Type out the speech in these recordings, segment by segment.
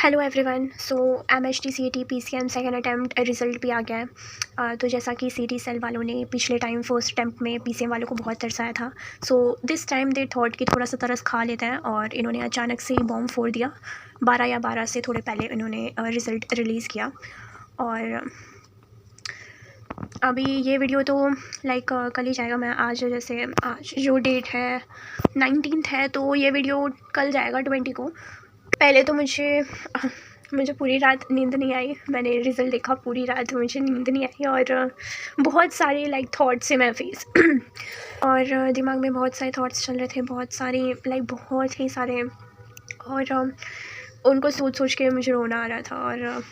Hello everyone. So MHT CET PCM second attempt result भी आ गया है। तो जैसा कि सीटी सेल वालों ने पिछले टाइम फर्स्ट अटैम्प्ट में पीसीएम वालों को बहुत तरसाया था, so this time they thought कि थोड़ा सा तरस खा लेते हैं और इन्होंने अचानक से ही बॉम्ब फोड़ दिया। 12 से थोड़े पहले इन्होंने रिज़ल्ट रिलीज़ किया। और अभी ये वीडियो तो लाइक कल ही जाएगा। मैं आज जैसे आज जो डेट है 19 है, तो ये वीडियो कल जाएगा 20 को। पहले तो मुझे पूरी रात नींद नहीं आई। मैंने रिज़ल्ट देखा, पूरी रात मुझे नींद नहीं आई और बहुत सारे लाइक थॉट्स से मैं फेस और दिमाग में बहुत सारे थॉट्स चल रहे थे, बहुत सारे लाइक बहुत ही सारे। और उनको सोच सोच के मुझे रोना आ रहा था। और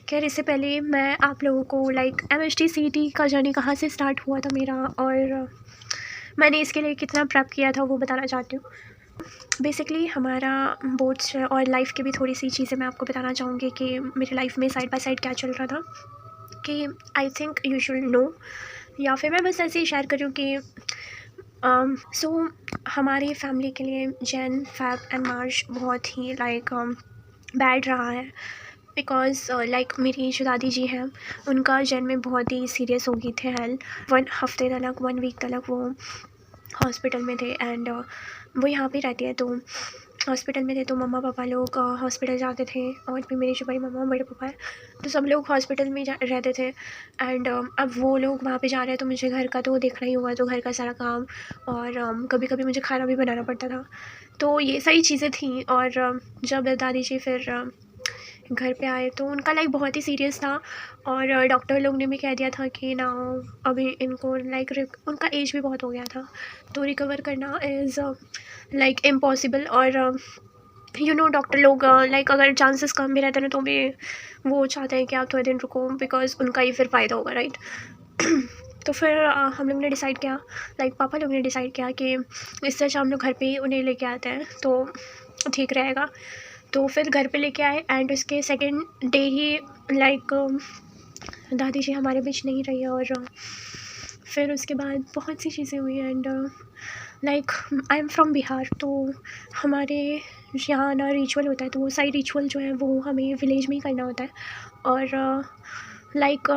खैर, इससे पहले मैं आप लोगों को लाइक एमएचटी सीईटी का जर्नी कहाँ से स्टार्ट हुआ था मेरा और मैंने इसके लिए कितना प्रेप किया था वो बताना चाहती हूँ। बेसिकली हमारा बोर्ड्स और लाइफ की भी थोड़ी सी चीज़ें मैं आपको बताना चाहूँगी कि मेरी लाइफ में साइड बाय साइड क्या चल रहा था, कि I think you should know, या फिर मैं बस ऐसे ही शेयर करूँ कि सो हमारी फैमिली के लिए जैन फैब एंड मार्च बहुत ही लाइक बैड रहा है। बिकॉज लाइक मेरी जो दादी जी हैं, उनका जैन में बहुत ही सीरियस हो गई थे हेल्थ। 1 वीक तक वो हॉस्पिटल में थे एंड वो यहाँ पे रहती है, तो हॉस्पिटल में थे। तो मम्मा पापा लोग हॉस्पिटल जाते थे और भी मेरी जो बड़ी मम्मा बड़े पापा है, तो सब लोग हॉस्पिटल में रहते थे। एंड अब वो लोग वहाँ पे जा रहे हैं, तो मुझे घर का तो देखना ही होगा, तो घर का सारा काम और कभी कभी मुझे खाना भी बनाना पड़ता था। तो ये सारी चीज़ें थी। और जब दादी जी फिर घर पे आए तो उनका लाइक बहुत ही सीरियस था और डॉक्टर लोग ने भी कह दिया था कि ना, अभी इनको लाइक उनका एज भी बहुत हो गया था, तो रिकवर करना इज़ लाइक इम्पॉसिबल। और डॉक्टर लोग लाइक अगर चांसेस कम भी रहते हैं ना, तो भी वो चाहते हैं कि आप थोड़े दिन रुको, बिकॉज उनका ही फिर फ़ायदा होगा, राइट। तो फिर हम लोग ने डिसाइड किया, लाइक पापा लोग ने डिसाइड किया कि इससे अच्छा हम लोग घर पे ही उन्हें लेके आते हैं तो ठीक रहेगा। तो फिर घर पे लेके आए एंड उसके सेकंड डे ही लाइक दादी जी हमारे बीच नहीं रही। और फिर उसके बाद बहुत सी चीज़ें हुई and like I am from Bihar, तो हमारे यहाँ ना रिचुअल होता है, तो वो सारी रिचुअल जो है वो हमें विलेज में ही करना होता है। और लाइक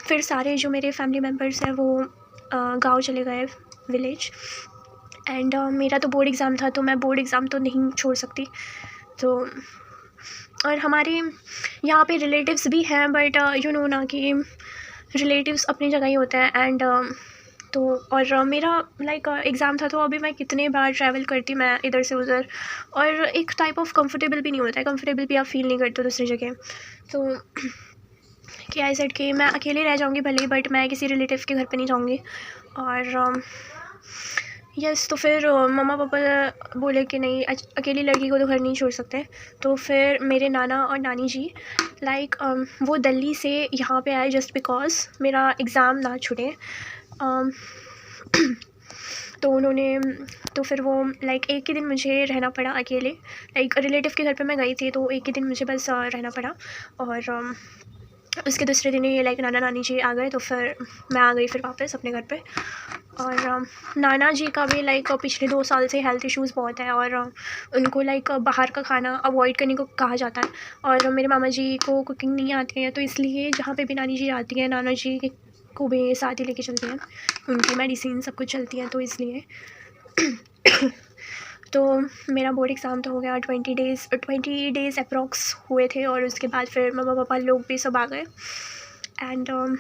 फिर सारे जो मेरे फैमिली मेम्बर्स हैं वो गांव चले गए, विलेज। एंड मेरा तो बोर्ड एग्ज़ाम था, तो मैं बोर्ड एग्ज़ाम तो नहीं छोड़ सकती। तो और हमारे यहाँ पे रिलेटिव्स भी हैं, बट ना कि रिलेटिव्स अपनी जगह ही होते हैं। एंड तो और मेरा लाइक एग्ज़ाम था, तो अभी मैं कितने बार ट्रैवल करती मैं इधर से उधर, और एक टाइप ऑफ कंफर्टेबल भी नहीं होता है, कंफर्टेबल भी आप फील नहीं करते दूसरी जगह। तो कि आई सेड कि मैं अकेले रह जाऊँगी भले ही, बट मैं किसी रिलेटिव के घर पे नहीं जाऊँगी। और यस, तो फिर मम्मा पापा बोले कि नहीं, अकेली लड़की को तो घर नहीं छोड़ सकते। तो फिर मेरे नाना और नानी जी लाइक वो दिल्ली से यहाँ पे आए जस्ट बिकॉज मेरा एग्ज़ाम ना छूटे। तो उन्होंने तो फिर वो लाइक एक ही दिन मुझे रहना पड़ा अकेले, लाइक रिलेटिव के घर पे मैं गई थी, तो एक ही दिन मुझे बस रहना पड़ा। और उसके दूसरे दिन ही लाइक नाना नानी जी आ गए, तो फिर मैं आ गई फिर वापस अपने घर पे। और नाना जी का भी लाइक पिछले 2 साल से हेल्थ इश्यूज़ बहुत है और उनको लाइक बाहर का खाना अवॉइड करने को कहा जाता है। और मेरे मामा जी को कुकिंग नहीं आती है, तो इसलिए जहाँ पे भी नानी जी आती हैं, नाना जी को भी साथ ही लेके चलती हैं, उनकी मेडिसिन सब कुछ चलती हैं, तो इसलिए तो मेरा बोर्ड एग्ज़ाम तो हो गया। 20 डेज़ अप्रॉक्स हुए थे और उसके बाद फिर मम्मा पापा लोग भी सब आ गए। एंड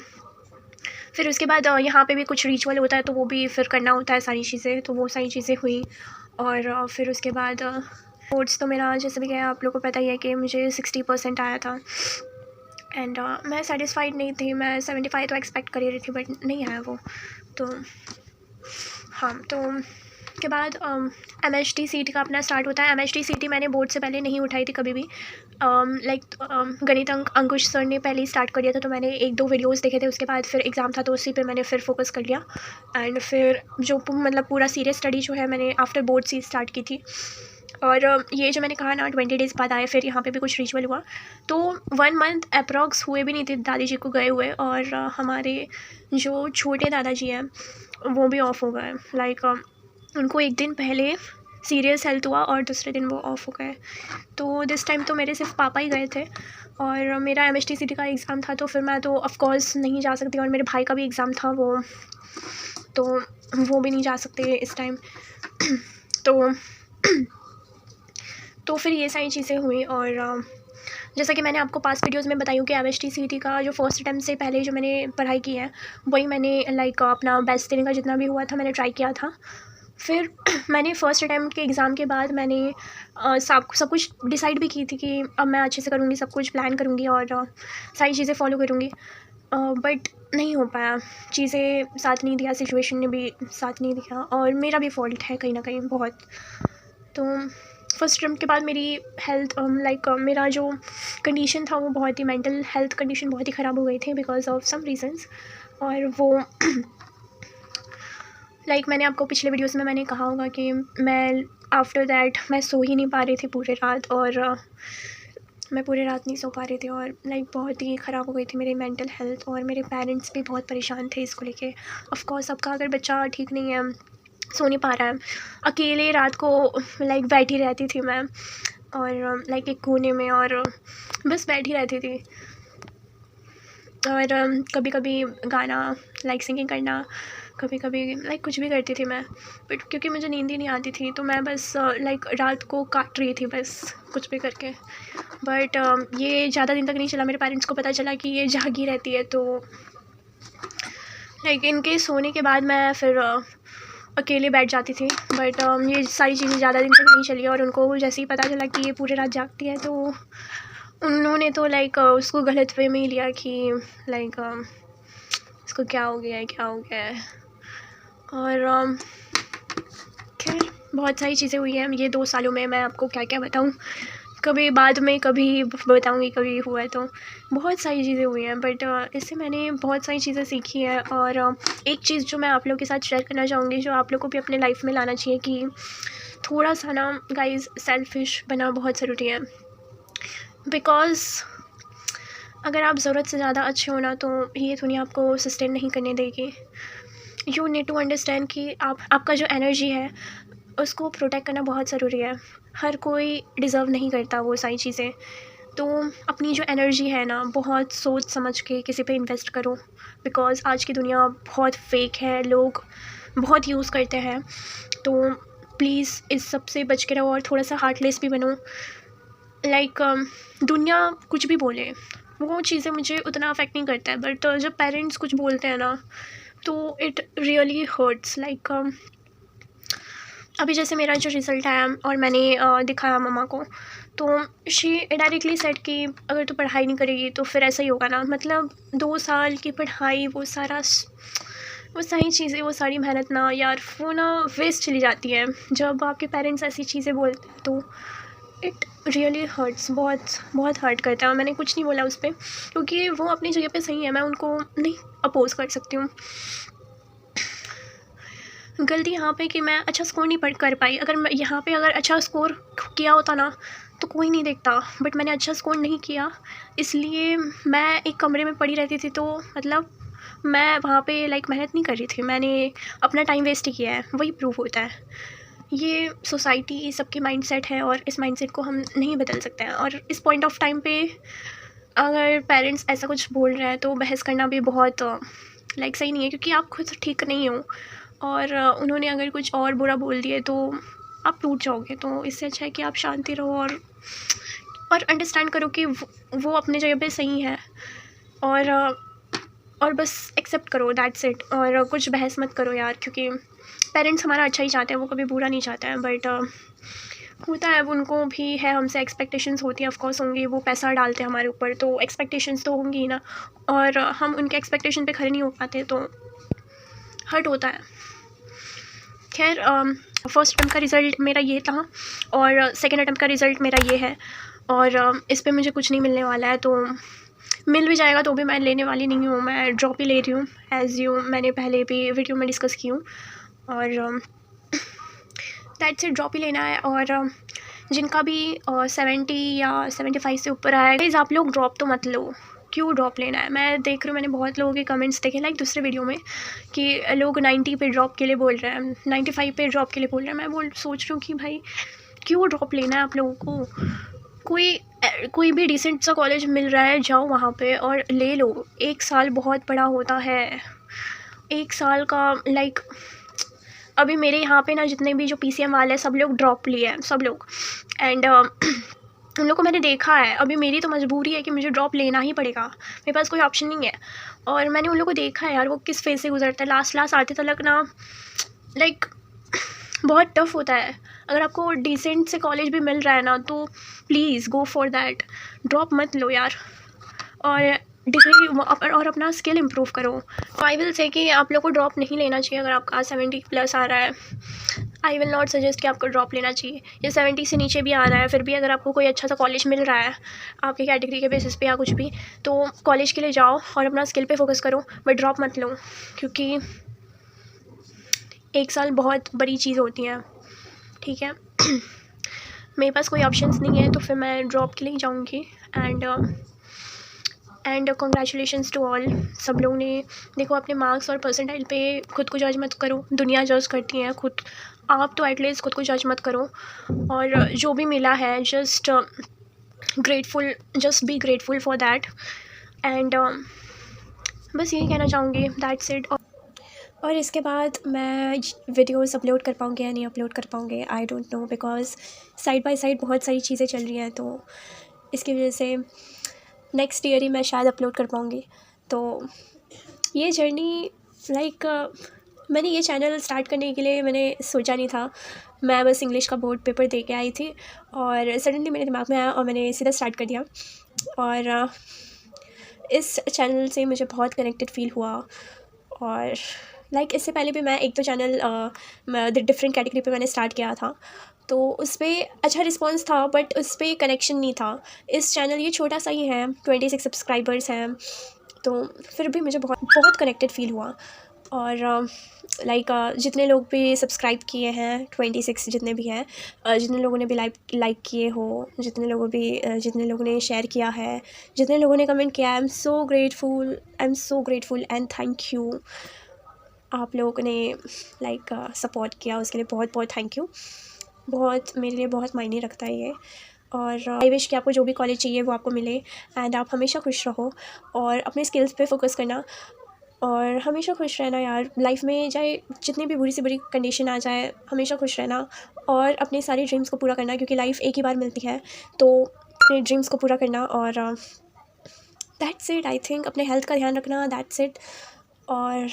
फिर उसके बाद यहाँ पे भी कुछ रिचुअल होता है, तो वो भी फिर करना होता है सारी चीज़ें, तो वो सारी चीज़ें हुई। और फिर उसके बाद बोर्ड्स तो मेरा जैसे भी गया, आप लोगों को पता ही है कि मुझे 60% आया था। एंड मैं सेटिस्फाइड नहीं थी, मैं 75 तो एक्सपेक्ट कर ही रही थी, बट नहीं आया वो। तो हाँ, तो के बाद एमएचटी सीटी का अपना स्टार्ट होता है। एमएचटी सीटी मैंने बोर्ड से पहले नहीं उठाई थी कभी भी। लाइक गणित अंकुश सर ने पहले ही स्टार्ट कर दिया था, तो मैंने 1-2 वीडियोस देखे थे। उसके बाद फिर एग्ज़ाम था, तो उसी पे मैंने फिर फोकस कर लिया। एंड फिर जो मतलब पूरा सीरियस स्टडी जो है मैंने आफ्टर बोर्ड से स्टार्ट की थी। और ये जो मैंने कहा ना 20 डेज़ बाद आए, फिर यहाँ पे भी कुछ रिचुअल हुआ, तो 1 मंथ अप्रॉक्स हुए भी नहीं थे दादी जी को गए हुए। और हमारे जो छोटे दादाजी हैं वो भी ऑफ हो गए, लाइक उनको एक दिन पहले सीरियस हेल्थ हुआ और दूसरे दिन वो ऑफ हो गए। तो दिस टाइम तो मेरे सिर्फ पापा ही गए थे और मेरा MHTCT का एग्ज़ाम था, तो फिर मैं तो ऑफ़ कोर्स नहीं जा सकती और मेरे भाई का भी एग्ज़ाम था तो वो भी नहीं जा सकते इस टाइम। तो फिर ये सारी चीज़ें हुई और जैसा कि मैंने आपको पास्ट वीडियोज़ में बताई हूँ कि MHTCT का जो फर्स्ट अटैम्प्ट से पहले जो मैंने पढ़ाई की है वही मैंने अपना बेस्ट देने का जितना भी हुआ था मैंने ट्राई किया था। फिर मैंने फ़र्स्ट अटैम्प्ट के एग्ज़ाम के बाद मैंने सब कुछ डिसाइड भी की थी कि अब मैं अच्छे से करूँगी, सब कुछ प्लान करूँगी और सारी चीज़ें फॉलो करूँगी, बट नहीं हो पाया, चीज़ें साथ नहीं दिया, सिचुएशन ने भी साथ नहीं दिया और मेरा भी फॉल्ट है कहीं ना कहीं बहुत। तो फर्स्ट अटैम्प्ट के बाद मेरी हेल्थ मेरा जो कंडीशन था वो बहुत ही मेंटल हेल्थ कंडीशन बहुत ही ख़राब हो गई थी बिकॉज ऑफ सम रीज़न्स। और वो मैंने आपको पिछले वीडियोस में मैंने कहा होगा कि मैं आफ्टर दैट मैं सो ही नहीं पा रही थी पूरे रात और मैं पूरे रात नहीं सो पा रही थी और बहुत ही ख़राब हो गई थी मेरी मेंटल हेल्थ और मेरे पेरेंट्स भी बहुत परेशान थे इसको लेके। ऑफ कोर्स सबका अगर बच्चा ठीक नहीं है, सो नहीं पा रहा है, अकेले रात को बैठी रहती थी मैं और एक कोने में और बस बैठी रहती थी और कभी कभी गाना सिंगिंग करना, कभी कभी कुछ भी करती थी मैं, बट क्योंकि मुझे नींद ही नहीं आती थी तो मैं बस रात को काट रही थी बस कुछ भी करके। बट ये ज़्यादा दिन तक नहीं चला, मेरे पेरेंट्स को पता चला कि ये जागी रहती है तो इनके सोने के बाद मैं फिर अकेले बैठ जाती थी। बट ये सारी चीज़ें ज़्यादा दिन तक नहीं चली और उनको जैसे ही पता चला कि ये पूरे रात जागती है तो उन्होंने तो उसको गलत वे में ही लिया कि इसको क्या हो गया है। और खैर बहुत सारी चीज़ें हुई हैं ये 2 सालों में, मैं आपको क्या क्या बताऊं, कभी बाद में कभी बताऊंगी, कभी हुआ है तो बहुत सारी चीज़ें हुई हैं। बट इससे मैंने बहुत सारी चीज़ें सीखी हैं और एक चीज़ जो मैं आप लोगों के साथ शेयर करना चाहूँगी, जो आप लोग को भी अपने लाइफ में लाना चाहिए कि थोड़ा सा ना गाइस सेल्फिश बना बहुत ज़रूरी है। बिकॉज़ अगर आप ज़रूरत से ज़्यादा अच्छे हो ना तो ये दुनिया आपको सस्टेन नहीं करने देगी। यू नीड टू अंडरस्टैंड कि आपका जो एनर्जी है उसको प्रोटेक्ट करना बहुत ज़रूरी है। हर कोई डिज़र्व नहीं करता वो सारी चीज़ें, तो अपनी जो एनर्जी है ना बहुत सोच समझ के किसी पे इन्वेस्ट करो। बिकॉज़ आज की दुनिया बहुत फेक है, लोग बहुत यूज़ करते हैं, तो प्लीज़ इस सब से बच के रहो और थोड़ा सा हार्टलेस भी बनो। दुनिया कुछ भी बोले वो चीज़ें मुझे उतना अफेक्ट नहीं करता है, बट जब पेरेंट्स कुछ बोलते हैं ना तो इट रियली हर्ट्स। अभी जैसे मेरा जो रिज़ल्ट आया और मैंने दिखाया मम्मा को, तो शी डायरेक्टली सेड कि अगर तू पढ़ाई नहीं करेगी तो फिर ऐसा ही होगा ना। 2 साल की पढ़ाई, वो सारी चीज़ें, वो सारी मेहनत ना यार वो ना वेस्ट चली जाती है जब आपके पेरेंट्स ऐसी चीज़ें बोलते हैं, तो इट रियली हर्ट्स, बहुत बहुत हर्ट करता है। मैंने कुछ नहीं बोला उस पर क्योंकि वो अपनी जगह पे सही है, मैं उनको नहीं अपोज़ कर सकती हूँ। गलती यहाँ पे कि मैं अच्छा स्कोर नहीं कर पाई। अगर मैं यहाँ पे अगर अच्छा स्कोर किया होता ना तो कोई नहीं देखता, बट मैंने अच्छा स्कोर नहीं किया इसलिए मैं एक कमरे में पड़ी रहती थी, तो मैं वहाँ पे मेहनत नहीं कर रही थी, मैंने अपना टाइम वेस्ट ही किया है, वही प्रूव होता है। ये सोसाइटी सबके माइंडसेट है और इस माइंडसेट को हम नहीं बदल सकते हैं। और इस पॉइंट ऑफ टाइम पे अगर पेरेंट्स ऐसा कुछ बोल रहे हैं तो बहस करना भी बहुत सही नहीं है, क्योंकि आप खुद ठीक नहीं हो और उन्होंने अगर कुछ और बुरा बोल दिए तो आप टूट जाओगे। तो इससे अच्छा है कि आप शांति रहो और अंडरस्टैंड करो कि वो अपने जगह पे सही है और बस एक्सेप्ट करो, दैट्स इट। और कुछ बहस मत करो यार, क्योंकि पेरेंट्स हमारा अच्छा ही चाहते हैं, वो कभी बुरा नहीं चाहते हैं। बट होता है, उनको भी है हमसे एक्सपेक्टेशंस होती हैं, ऑफ कोर्स होंगी, वो पैसा डालते हैं हमारे ऊपर तो एक्सपेक्टेशंस तो होंगी ही ना, और हम उनके एक्सपेक्टेशन पे खड़े नहीं हो पाते तो हर्ट होता है। खैर फर्स्ट अटैम्प्ट का रिज़ल्ट मेरा ये था और सेकेंड अटैम्प्ट का रिज़ल्ट मेरा ये है और इस पे मुझे कुछ नहीं मिलने वाला है, तो मिल भी जाएगा तो भी मैं लेने वाली नहीं हूँ, मैं ड्रॉप ही ले रही हूँ एज़ यू मैंने पहले भी वीडियो में डिस्कस की हूँ। और दैट्स इट, ड्रॉप ही लेना है। और जिनका भी 70 या 75 से ऊपर आया, गाइस आप लोग ड्रॉप तो मत लो, क्यों ड्रॉप लेना है। मैं देख रही हूँ, मैंने बहुत लोगों के कमेंट्स देखे लाइक दूसरे वीडियो में कि लोग 90 पे ड्रॉप के लिए बोल रहे हैं, 95 पे ड्रॉप के लिए बोल रहे हैं। मैं सोच रही हूँ कि भाई क्यों ड्रॉप लेना है आप लोगों को। कोई भी डिसेंट सा कॉलेज मिल रहा है, जाओ वहाँ पे और ले लो। 1 साल बहुत बड़ा होता है, 1 साल का लाइक अभी मेरे यहाँ पे ना जितने भी जो PCM वाले हैं सब लोग ड्रॉप लिए हैं, सब लोग। एंड उन लोग को मैंने देखा है। अभी मेरी तो मजबूरी है कि मुझे ड्रॉप लेना ही पड़ेगा, मेरे पास कोई ऑप्शन नहीं है। और मैंने उन लोग को देखा है यार, वो किस फेज़ से गुजरता है। लास्ट आते तक ना लाइक बहुत टफ होता है। अगर आपको डिसेंट से कॉलेज भी मिल रहा है ना तो please go for that, drop मत लो यार। और डिग्री और अपना स्किल इम्प्रूव करो। आई विल से कि आप लोग को ड्रॉप नहीं लेना चाहिए। अगर आपका 70+ आ रहा है, आई विल नॉट सजेस्ट कि आपको ड्रॉप लेना चाहिए। या 70 से नीचे भी आ रहा है, फिर भी अगर आपको कोई अच्छा सा कॉलेज मिल रहा है आपकी कैटेगरी के बेसिस पे या कुछ भी, तो कॉलेज के लिए जाओ और अपना स्किल पे फोकस करो, बट ड्रॉप मत लो। क्योंकि 1 साल बहुत बड़ी चीज़ होती है, ठीक है। मेरे पास कोई ऑप्शंस नहीं है तो फिर मैं ड्रॉप के लिए जाऊँगी। And congratulations to all. सब लोगों ने देखो अपने मार्क्स और परसेंटाइल पे खुद को जज मत करो, दुनिया जज करती है, खुद आप तो एटलीस्ट खुद को जज मत करो। और जो भी मिला है just be grateful for that. And बस यही कहना चाहूँगी, दैट्स इट। और इसके बाद मैं वीडियोस अपलोड कर पाऊँगी या नहीं अपलोड कर पाऊँगी, I don't know, because side by side बहुत सारी चीज़ें चल रही हैं, तो इसकी वजह से नेक्स्ट ईयर ही मैं शायद अपलोड कर पाऊँगी। तो ये जर्नी लाइक मैंने ये चैनल स्टार्ट करने के लिए मैंने सोचा नहीं था। मैं बस इंग्लिश का बोर्ड पेपर दे के आई थी और सडनली मेरे दिमाग में आया और मैंने सीधा स्टार्ट कर दिया। और इस चैनल से मुझे बहुत कनेक्टेड फील हुआ। और लाइक इससे पहले भी मैं एक दो चैनल डिफरेंट कैटेगरी पे मैंने स्टार्ट किया था, तो उस पर अच्छा रिस्पॉन्स था, बट उस पर कनेक्शन नहीं था। इस चैनल ये छोटा सा ही है, 26 सब्सक्राइबर्स हैं, तो फिर भी मुझे बहुत बहुत कनेक्टेड फील हुआ। और लाइक जितने लोग भी सब्सक्राइब किए हैं, 26 जितने भी हैं, जितने लोगों ने भी लाइक किए हो, जितने लोगों ने शेयर किया है, जितने लोगों ने कमेंट किया, I am so grateful and thank you. आप लोगों ने लाइक सपोर्ट किया, उसके लिए बहुत बहुत थैंक यू। बहुत मेरे लिए बहुत मायने रखता है ये। और आई विश कि आपको जो भी कॉलेज चाहिए वो आपको मिले एंड आप हमेशा खुश रहो और अपने स्किल्स पे फोकस करना और हमेशा खुश रहना यार। लाइफ में चाहे जितनी भी बुरी से बुरी कंडीशन आ जाए, हमेशा खुश रहना और अपने सारे ड्रीम्स को पूरा करना, क्योंकि लाइफ एक ही बार मिलती है, तो अपने ड्रीम्स को पूरा करना। और दैट्स इट, आई थिंक। अपने हेल्थ का ध्यान रखना, दैट्स इट। और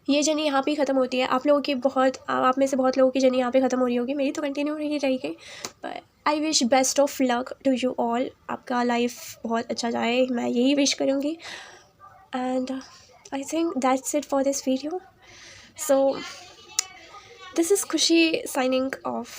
ये जर्नी यहाँ पे ही ख़त्म होती है। आप में से बहुत लोगों की जर्नी यहाँ पे ख़त्म हो रही होगी, मेरी तो कंटिन्यू ही रहेगी। But I wish best of luck to you all. आपका लाइफ बहुत अच्छा जाए, मैं यही विश करूँगी। And I think that's it for this video. So this is Khushi signing of.